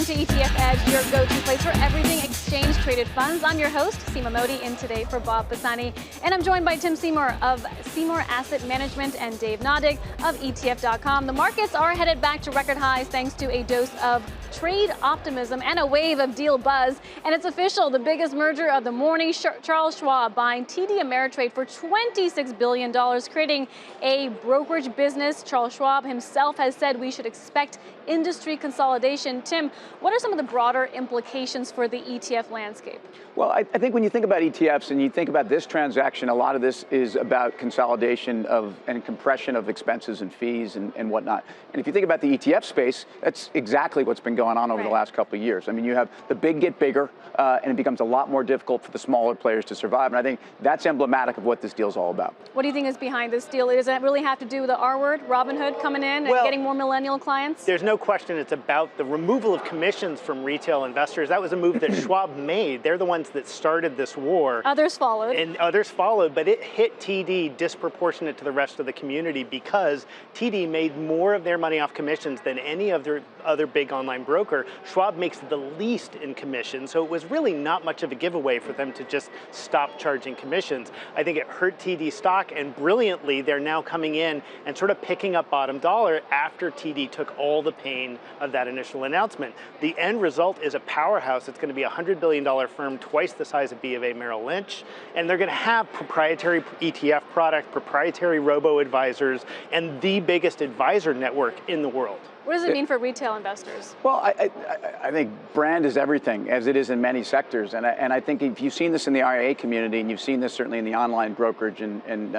Welcome to ETF Edge, your go-to place for everything exchange-traded funds. I'm your host, Seema Mody, in today for Bob Pisani. And I'm joined by Tim Seymour of Seymour Asset Management and Dave Nadig of ETF.com. The markets are headed back to record highs thanks to a dose of trade optimism and a wave of deal buzz. And it's official, the biggest merger of the morning. Charles Schwab buying TD Ameritrade for $26 billion, creating a brokerage business. Charles Schwab himself has said we should expect industry consolidation. Tim, what are some of the broader implications for the ETF landscape? Well, I think when you think about ETFs and you think about this transaction, a lot of this is about consolidation of and compression of expenses and fees and whatnot. And if you think about the ETF space, that's exactly what's been going on over the last couple of years. I mean, you have the big get bigger, and it becomes a lot more difficult for the smaller players to survive. And I think that's emblematic of what this deal's all about. What do you think is behind this deal? Does it really have to do with the R word, Robinhood coming in and getting more millennial clients? There's no question it's about the removal of commissions from retail investors. That was a move that Schwab made. They're the ones that started this war. Others followed. And others followed, but it hit TD disproportionate to the rest of the community because TD made more of their money off commissions than any other big online broker. Schwab makes the least in commissions, so it was really not much of a giveaway for them to just stop charging commissions. I think it hurt TD stock, and brilliantly, they're now coming in and sort of picking up bottom dollar after TD took all the pain of that initial announcement. The end result is a powerhouse. It's going to be a $100 billion firm, twice the size of B of A Merrill Lynch, and they're going to have proprietary ETF product, proprietary robo-advisors, and the biggest advisor network in the world. What does it mean for retail investors? Well, I think brand is everything, as it is in many sectors. And I think if you've seen this in the RIA community, and you've seen this certainly in the online brokerage and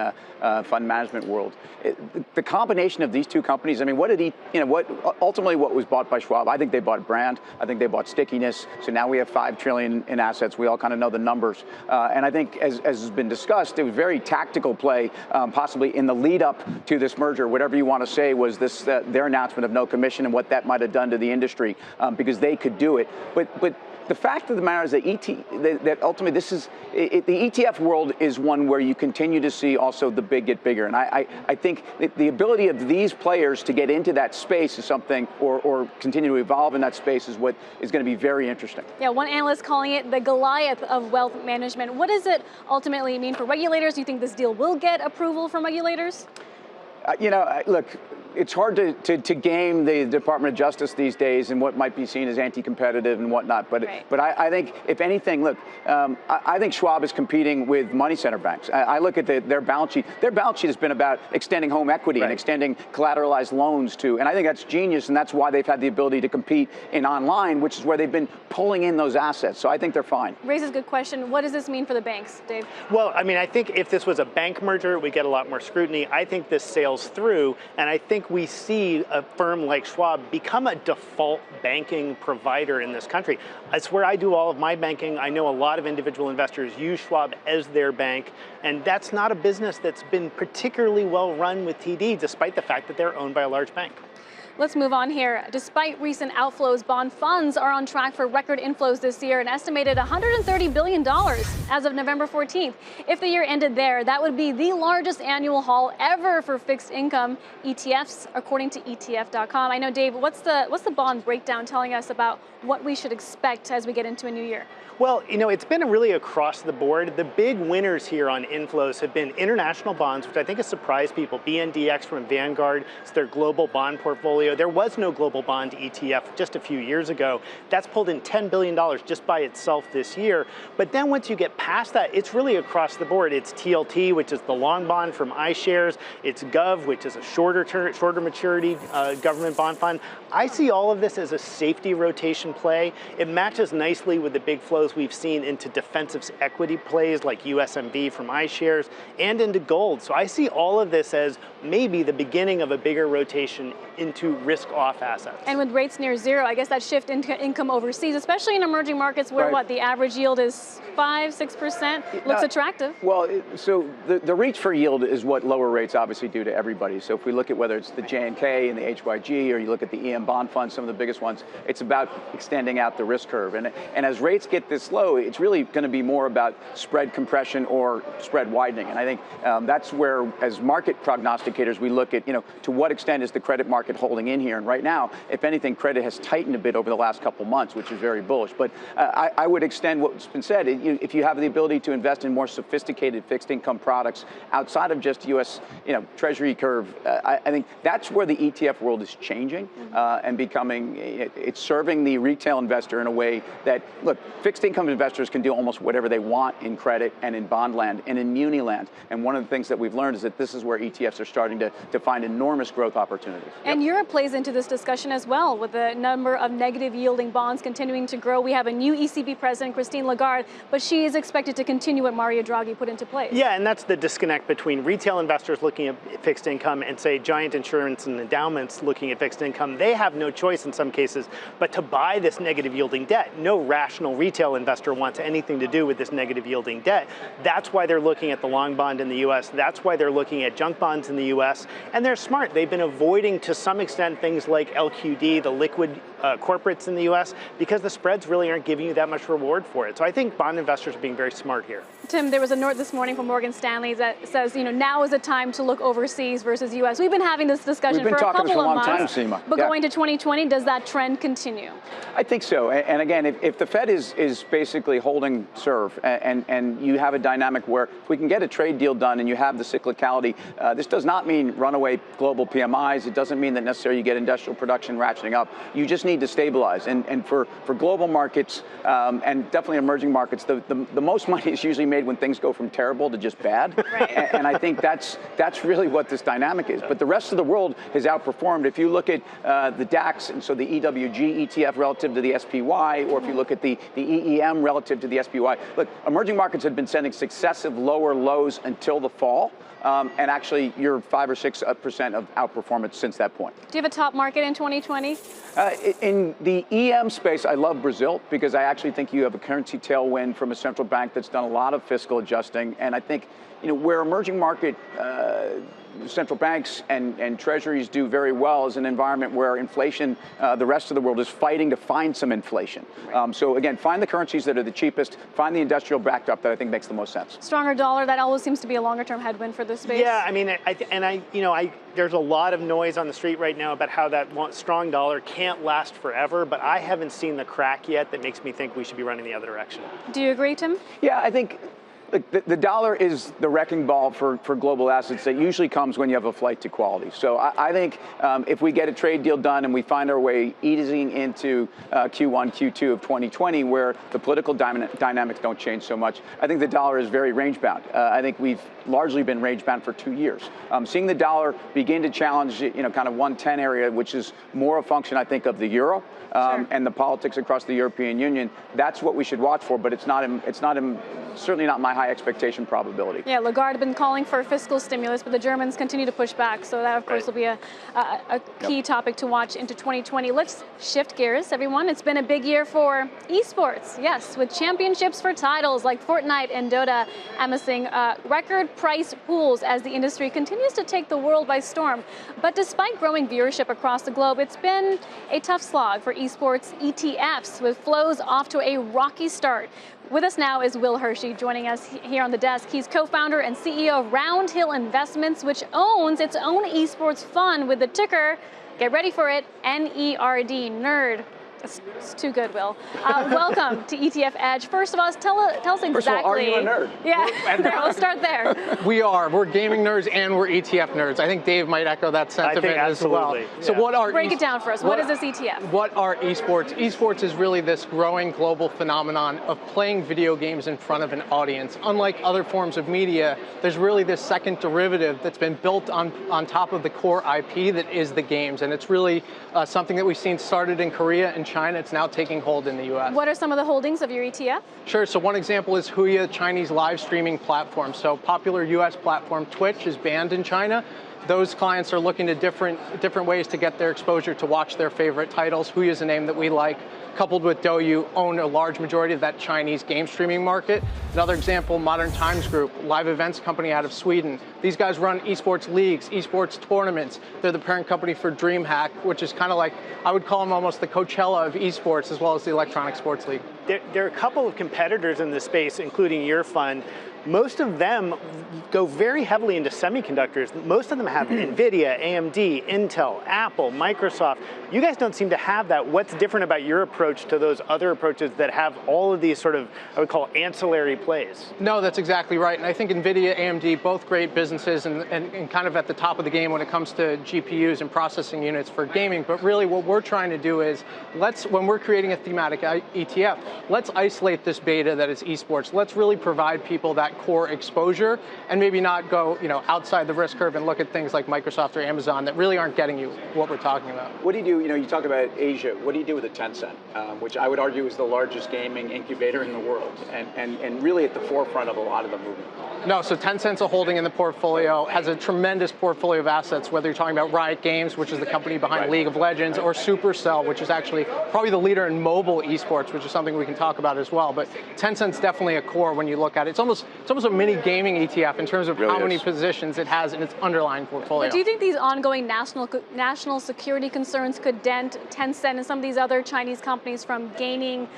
fund management world, the combination of these two companies, I mean, ultimately what was bought by Schwab? I think they bought brand. I think they bought stickiness. So now we have $5 trillion in assets. We all kind of know the numbers. And I think, as has been discussed, it was very tactical play, possibly in the lead up to this merger. Whatever you want to say was this their announcement of no commission and what that might have done to the industry, because they could do it. But the fact of the matter is that ultimately the ETF world is one where you continue to see also the big get bigger. And I think that the ability of these players to get into that space is something, or continue to evolve in that space, is what is going to be very interesting. Yeah, one analyst calling it the Goliath of wealth management. What does it ultimately mean for regulators? Do you think this deal will get approval from regulators? Look, it's hard to game the Department of Justice these days and what might be seen as anti-competitive and whatnot. But I think, if anything, look, I think Schwab is competing with money center banks. I look at their balance sheet. Their balance sheet has been about extending home equity and extending collateralized loans to, and I think that's genius, and that's why they've had the ability to compete in online, which is where they've been pulling in those assets. So I think they're fine. Raises a good question. What does this mean for the banks, Dave? Well, I mean, I think if this was a bank merger, we get a lot more scrutiny. I think this sails through, and I think we see a firm like Schwab become a default banking provider in this country. That's where I do all of my banking. I know a lot of individual investors use Schwab as their bank, and that's not a business that's been particularly well run with TD, despite the fact that they're owned by a large bank. Let's move on here. Despite recent outflows, bond funds are on track for record inflows this year, an estimated $130 billion as of November 14th. If the year ended there, that would be the largest annual haul ever for fixed income ETFs, according to ETF.com. I know, Dave, what's the bond breakdown telling us about what we should expect as we get into a new year? Well, it's been really across the board. The big winners here on inflows have been international bonds, which I think has surprised people. BNDX from Vanguard, it's their global bond portfolio. There was no global bond ETF just a few years ago. That's pulled in $10 billion just by itself this year. But then once you get past that, it's really across the board. It's TLT, which is the long bond from iShares. It's Gov, which is a shorter maturity government bond fund. I see all of this as a safety rotation play. It matches nicely with the big flows we've seen into defensive equity plays like USMB from iShares and into gold. So I see all of this as maybe the beginning of a bigger rotation into risk-off assets. And with rates near zero, I guess that shift into income overseas, especially in emerging markets where the average yield is 5-6%, looks attractive. Well, so the reach for yield is what lower rates obviously do to everybody. So if we look at whether it's the J&K and the HYG, or you look at the EM bond funds, some of the biggest ones, it's about extending out the risk curve. And as rates get this low, it's really going to be more about spread compression or spread widening. And I think that's where, as market prognosticators, we look at, to what extent is the credit market holding settling in here. And right now, if anything, credit has tightened a bit over the last couple months, which is very bullish. But I would extend what's been said. If you have the ability to invest in more sophisticated fixed income products outside of just U.S. Treasury curve, I think that's where the ETF world is changing and becoming. It's serving the retail investor in a way that, look, fixed income investors can do almost whatever they want in credit and in bond land and in muni land. And one of the things that we've learned is that this is where ETFs are starting to find enormous growth opportunities. And Europe plays into this discussion as well, with the number of negative yielding bonds continuing to grow. We have a new ECB president, Christine Lagarde, but she is expected to continue what Mario Draghi put into place. Yeah, and that's the disconnect between retail investors looking at fixed income and, say, giant insurance and endowments looking at fixed income. They have no choice in some cases but to buy this negative yielding debt. No rational retail investor wants anything to do with this negative yielding debt. That's why they're looking at the long bond in the US. That's why they're looking at junk bonds in the US. And they're smart. They've been avoiding, to some extent, things like LQD, the liquid corporates in the US, because the spreads really aren't giving you that much reward for it. So I think bond investors are being very smart here. Tim, there was a note this morning from Morgan Stanley that says, now is the time to look overseas versus US. We've been having this discussion for a couple of months. We've been talking this for a long time, Seema. But going to 2020, does that trend continue? I think so. And again, if the Fed is basically holding serve and you have a dynamic where if we can get a trade deal done and you have the cyclicality, this does not mean runaway global PMIs. It doesn't mean that necessarily you get industrial production ratcheting up. You just need to stabilize. And for global markets and definitely emerging markets, the most money is usually made when things go from terrible to just bad. Right. And I think that's really what this dynamic is. But the rest of the world has outperformed. If you look at the DAX, and so the EWG ETF relative to the SPY, or if you look at the EEM relative to the SPY, look, emerging markets had been sending successive lower lows until the fall. And actually, you're 5 or 6% of outperformance since that point. Do you have a top market in 2020? In the EM space, I love Brazil because I actually think you have a currency tailwind from a central bank that's done a lot of fiscal adjusting. And I think, where emerging market central banks and treasuries do very well is an environment where inflation, the rest of the world is fighting to find some inflation. So again, find the currencies that are the cheapest, find the industrial backdrop that I think makes the most sense. Stronger dollar, that always seems to be a longer term headwind for this space. Yeah, I mean, there's a lot of noise on the street right now about how that strong dollar can't last forever, but I haven't seen the crack yet that makes me think we should be running the other direction. Do you agree, Tim? Yeah, I think the dollar is the wrecking ball for global assets that usually comes when you have a flight to quality. So I think if we get a trade deal done and we find our way easing into Q1, Q2 of 2020, where the political dynamics don't change so much, I think the dollar is very range bound. I think we've largely been range bound for 2 years. Seeing the dollar begin to challenge, kind of 110 area, which is more a function, I think, of the euro. Sure. And the politics across the European Union, that's what we should watch for, but it's certainly not my high expectation probability. Yeah, Lagarde had been calling for fiscal stimulus, but the Germans continue to push back, so that, of course, will be a key topic to watch into 2020. Let's shift gears, everyone. It's been a big year for eSports, yes, with championships for titles like Fortnite and Dota amassing record price pools as the industry continues to take the world by storm. But despite growing viewership across the globe, it's been a tough slog for eSports ETFs, with flows off to a rocky start. With us now is Will Hershey, joining us here on the desk. He's co-founder and CEO of Roundhill Investments, which owns its own esports fund with the ticker, get ready for it, NERD, nerd. It's too good, Will. Welcome to ETF Edge. First of all, tell us exactly. First of all, are you a nerd? Yeah, we'll start there. We are. We're gaming nerds and we're ETF nerds. I think Dave might echo that sentiment as well. Yeah. So what are Break it down for us. What is this ETF? What are esports? Esports is really this growing global phenomenon of playing video games in front of an audience. Unlike other forms of media, there's really this second derivative that's been built on top of the core IP that is the games. And it's really something that we've seen started in Korea and China. It's now taking hold in the US. What are some of the holdings of your ETF? Sure, so one example is Huya, Chinese live streaming platform. So popular US platform Twitch is banned in China. Those clients are looking to different ways to get their exposure to watch their favorite titles. Huya is a name that we like. Coupled with Douyu, own a large majority of that Chinese game streaming market. Another example, Modern Times Group, live events company out of Sweden. These guys run esports leagues, esports tournaments. They're the parent company for DreamHack, which is kind of like, I would call them almost the Coachella of esports, as well as the Electronic Sports League. There are a couple of competitors in this space, including your fund. most of them go very heavily into semiconductors. Most of them have NVIDIA, AMD, Intel, Apple, Microsoft. You guys don't seem to have that. What's different about your approach to those other approaches that have all of these sort of, I would call, ancillary plays? No, that's exactly right. And I think NVIDIA, AMD, both great businesses and kind of at the top of the game when it comes to GPUs and processing units for gaming. But really what we're trying to do is, when we're creating a thematic ETF, let's isolate this beta that is esports. Let's really provide people that core exposure and maybe not go outside the risk curve and look at things like Microsoft or Amazon that really aren't getting you what we're talking about. What do you do? You talk about Asia. What do you do with a Tencent, which I would argue is the largest gaming incubator in the world and really at the forefront of a lot of the movement? No, so Tencent's a holding in the portfolio, has a tremendous portfolio of assets, whether you're talking about Riot Games, which is the company behind League of Legends, or Supercell, which is actually probably the leader in mobile esports, which is something we can talk about as well. But Tencent's definitely a core when you look at it. It's almost a mini gaming ETF in terms of how many positions it has in its underlying portfolio. But do you think these ongoing national security concerns could dent Tencent and some of these other Chinese companies from gaining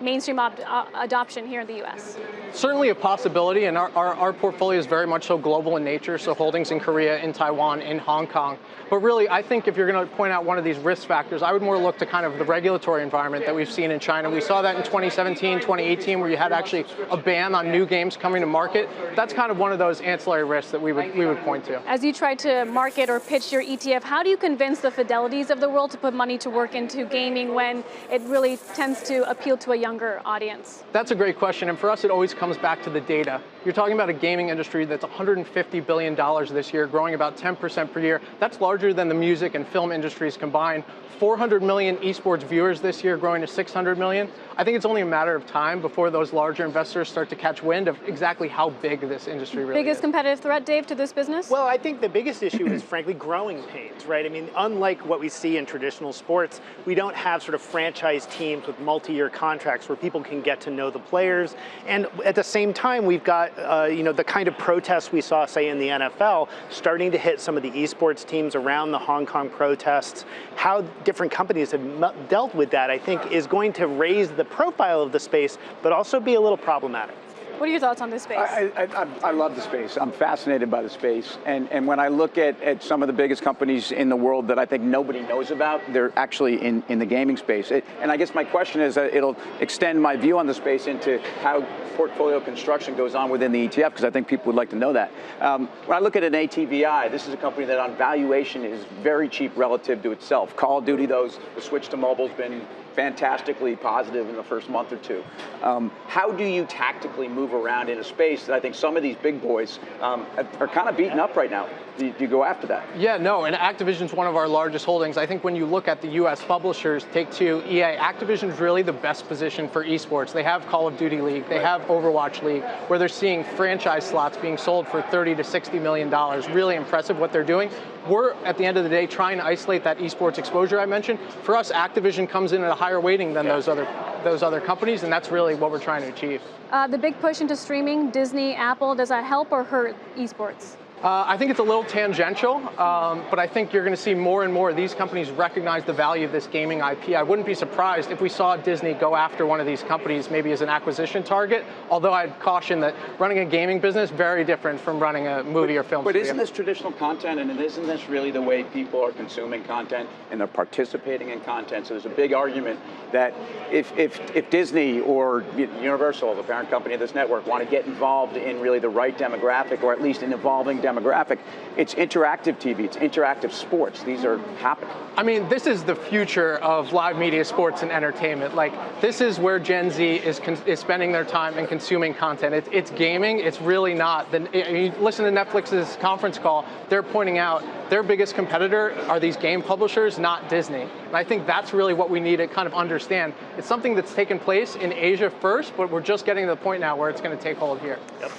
mainstream adoption here in the US? Certainly a possibility, and our portfolio is very much so global in nature, so holdings in Korea, in Taiwan, in Hong Kong. But really, I think if you're going to point out one of these risk factors, I would more look to kind of the regulatory environment that we've seen in China. We saw that in 2017, 2018, where you had actually a ban on new games coming to market. That's kind of one of those ancillary risks that we would point to. As you try to market or pitch your ETF, how do you convince the Fidelities of the world to put money to work into gaming when it really tends to appeal to a younger audience? That's a great question, and for us it always comes back to the data. You're talking about a gaming industry that's $150 billion this year, growing about 10% per year. That's larger than the music and film industries combined. 400 million esports viewers this year, growing to 600 million. I think it's only a matter of time before those larger investors start to catch wind of exactly how big this industry really is. Biggest competitive threat, Dave, to this business? Well, I think the biggest issue is frankly growing pains, right? I mean, unlike what we see in traditional sports, we don't have sort of franchise teams with multi-year contracts where people can get to know the players. And at the same time, we've got the kind of protests we saw, say, in the NFL, starting to hit some of the esports teams around the Hong Kong protests. How different companies have dealt with that, I think, is going to raise the profile of the space, but also be a little problematic. What are your thoughts on this space? I love the space. I'm fascinated by the space. And when I look at some of the biggest companies in the world that I think nobody knows about, they're actually in the gaming space. And I guess my question is, it'll extend my view on the space into how portfolio construction goes on within the ETF, because I think people would like to know that. When I look at an ATVI, this is a company that on valuation is very cheap relative to itself. Call of Duty, the switch to mobile has been fantastically positive in the first month or two. How do you tactically move around in a space that I think some of these big boys are kind of beaten up right now? Do you go after that? Yeah, no, and Activision's one of our largest holdings. I think when you look at the US publishers, Take-Two, EA, Activision's really the best position for esports. They have Call of Duty League, they have Overwatch League, where they're seeing franchise slots being sold for $30 to $60 million. Really impressive what they're doing. We're, at the end of the day, trying to isolate that esports exposure I mentioned. For us, Activision comes in at a higher weighting than those other companies, and that's really what we're trying to achieve. The big push into streaming, Disney, Apple, does that help or hurt esports? I think it's a little tangential, but I think you're going to see more and more of these companies recognize the value of this gaming IP. I wouldn't be surprised if we saw Disney go after one of these companies maybe as an acquisition target, although I'd caution that running a gaming business is very different from running a movie or film studio. But isn't this traditional content, and isn't this really the way people are consuming content and they're participating in content? So there's a big argument that if Disney or Universal, the parent company of this network, want to get involved in really the right demographic, or at least an evolving demographic, it's interactive TV, it's interactive sports. These are happening. I mean, this is the future of live media, sports, and entertainment. Like, this is where Gen Z is spending their time and consuming content. It's gaming. It's really not. You listen to Netflix's conference call, they're pointing out their biggest competitor are these game publishers, not Disney. And I think that's really what we need to kind of understand. It's something that's taken place in Asia first, but we're just getting to the point now where it's going to take hold here. Yep.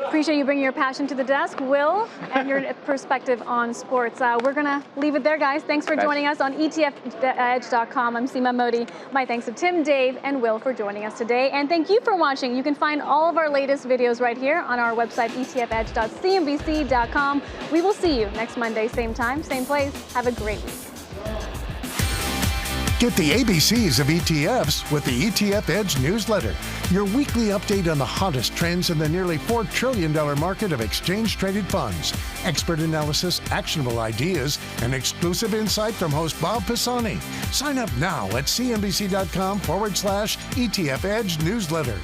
Appreciate you bringing your passion to the desk, Will, and your perspective on sports. We're going to leave it there, guys. Thanks for joining us on ETFEdge.com. I'm Seema, Mody. My thanks to Tim, Dave, and Will for joining us today. And thank you for watching. You can find all of our latest videos right here on our website, etfedge.cnbc.com. We will see you next Monday, same time, same place. Have a great week. Get the ABCs of ETFs with the ETF Edge newsletter, your weekly update on the hottest trends in the nearly $4 trillion market of exchange-traded funds, expert analysis, actionable ideas, and exclusive insight from host Bob Pisani. Sign up now at cnbc.com/ETF Edge newsletter.